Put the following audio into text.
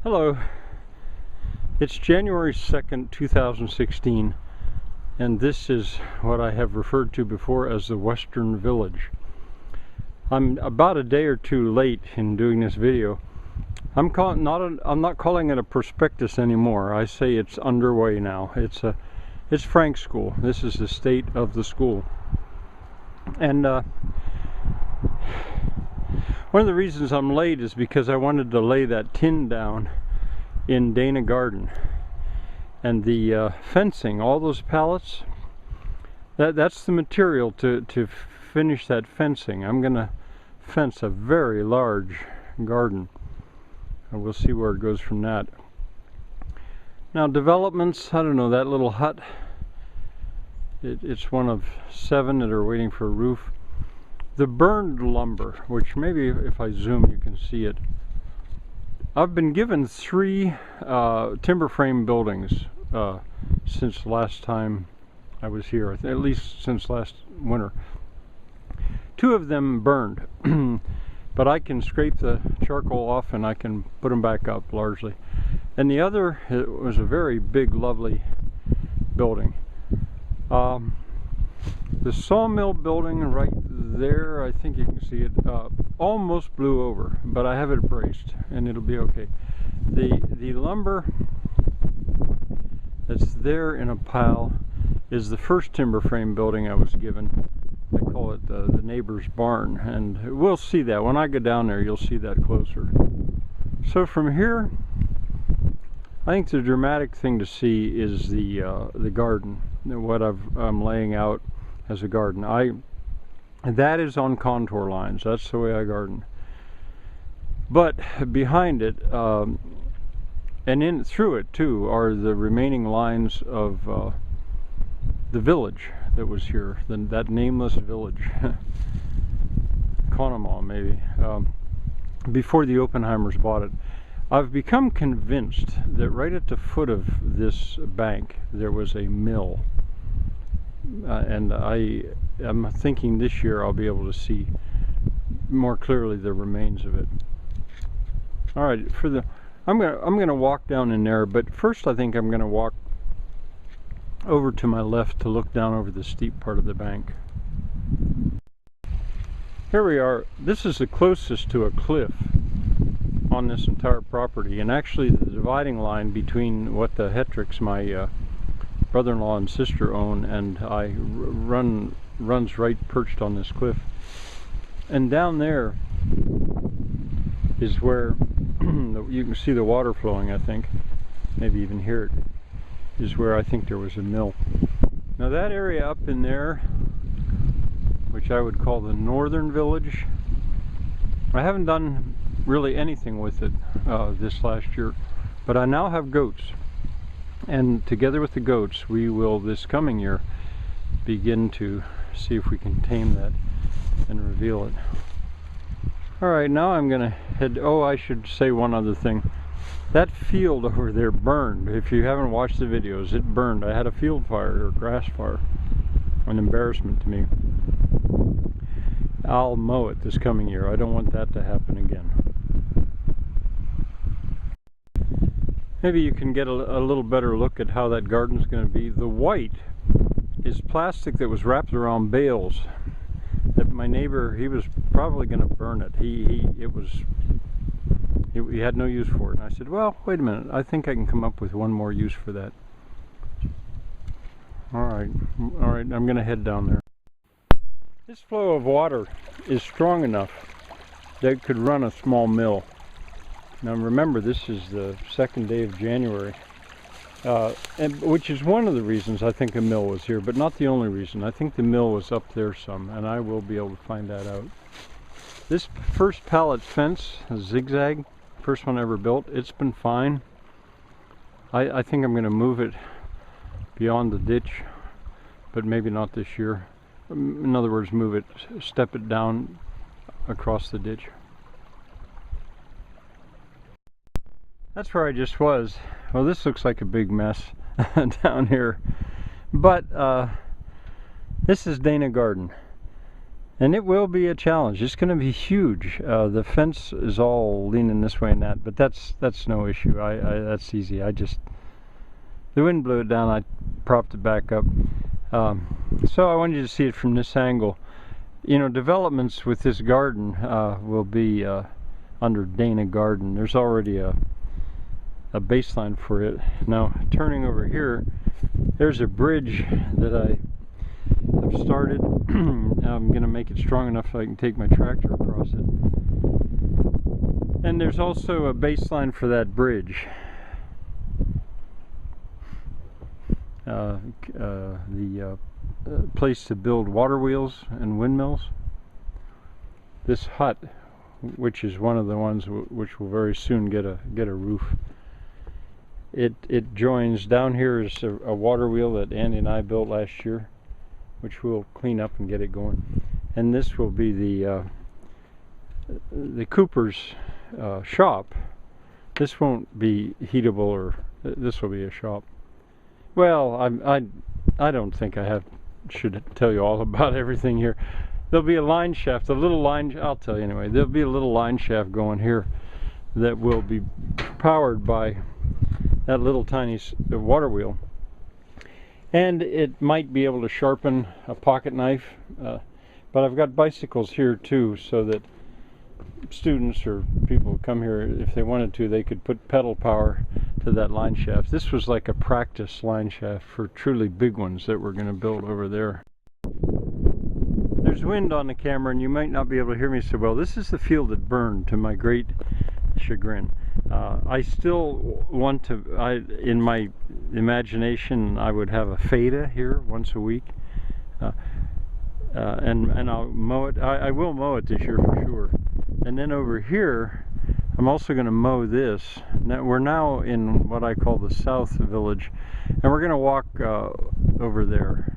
Hello, it's January 2nd, 2016, and this is what I have referred to before as the Western Village. I'm about a day or two late in doing this video. I'm not calling it a prospectus anymore. I say it's underway now. It's Frank School. This is the state of the school. And one of the reasons I'm late is because I wanted to lay that tin down in Dana Garden. And the fencing, all those pallets, that's the material to finish that fencing. I'm going to fence a very large garden. And we'll see where it goes from that. Now developments, I don't know, that little hut, it's one of 7 that are waiting for a roof. The burned lumber, which maybe if I zoom you can see it. I've been given 3 timber frame buildings since last time I was here, at least since last winter. 2 of them burned, but I can scrape the charcoal off and I can put them back up largely. And the other, it was a very big, lovely building. The sawmill building right there, I think you can see it, almost blew over, but I have it braced and it'll be okay. The lumber that's there in a pile is the first timber frame building I was given. They call it the neighbor's barn, and we'll see that. When I go down there, you'll see that closer. So from here, I think the dramatic thing to see is the garden, what I'm laying out as a garden. That is on contour lines. That's the way I garden. But behind it, and through it too, are the remaining lines of the village that was here, that nameless village, Conemaugh maybe, before the Oppenheimers bought it. I've become convinced that right at the foot of this bank there was a mill. And I'm thinking this year I'll be able to see more clearly the remains of it. All right, I'm gonna walk down in there, but first I think I'm gonna walk over to my left to look down over the steep part of the bank. Here we are. This is the closest to a cliff on this entire property, and actually the dividing line between what the Hetricks, my brother-in-law and sister own, and I runs right perched on this cliff. And down there is where you can see the water flowing, I think, maybe even hear it, is where I think there was a mill. Now that area up in there, which I would call the northern village, I haven't done really anything with it this last year, but I now have goats. And together with the goats, we will this coming year begin to see if we can tame that and reveal it. Alright, now I'm going to head... Oh, I should say one other thing. That field over there burned. If you haven't watched the videos, it burned. I had a field fire, or grass fire. An embarrassment to me. I'll mow it this coming year. I don't want that to happen again. Maybe you can get a little better look at how that garden's going to be. The white is plastic that was wrapped around bales. That my neighbor, he was probably going to burn it. He had no use for it. And I said, well, wait a minute. I think I can come up with one more use for that. All right, I'm going to head down there. This flow of water is strong enough that it could run a small mill. Now remember, this is the 2nd day of January, which is one of the reasons I think a mill was here, but not the only reason. I think the mill was up there some, and I will be able to find that out. This first pallet fence, a zigzag, first one I ever built, it's been fine. I think I'm going to move it beyond the ditch, but maybe not this year. In other words, move it, step it down across the ditch. That's where I just was. Well, this looks like a big mess down here. But this is Dana Garden. And it will be a challenge. It's going to be huge. The fence is all leaning this way and that, but that's no issue. That's easy. The wind blew it down. I propped it back up. So I wanted you to see it from this angle. You know, developments with this garden will be under Dana Garden. There's already a baseline for it. Now, turning over here, there's a bridge that I have started. I'm going to make it strong enough so I can take my tractor across it. And there's also a baseline for that bridge. The place to build water wheels and windmills. This hut, which is one of the ones which will very soon get a roof. It joins down here is a water wheel that Andy and I built last year, which we'll clean up and get it going. And this will be the Cooper's shop. This won't be heatable, or this will be a shop. Well, I don't think I should tell you all about everything here. There'll be a line shaft, I'll tell you anyway. There'll be a little line shaft going here that will be powered by that little tiny water wheel. And it might be able to sharpen a pocket knife, but I've got bicycles here too, so that students or people who come here, if they wanted to, they could put pedal power to that line shaft. This was like a practice line shaft for truly big ones that we're going to build over there. There's wind on the camera and you might not be able to hear me so well. This is the field that burned, to my great chagrin. I still want to, in my imagination, I would have a feta here once a week. And I'll mow it. I will mow it this year for sure. And then over here, I'm also going to mow this. Now, we're now in what I call the South Village, and we're going to walk over there.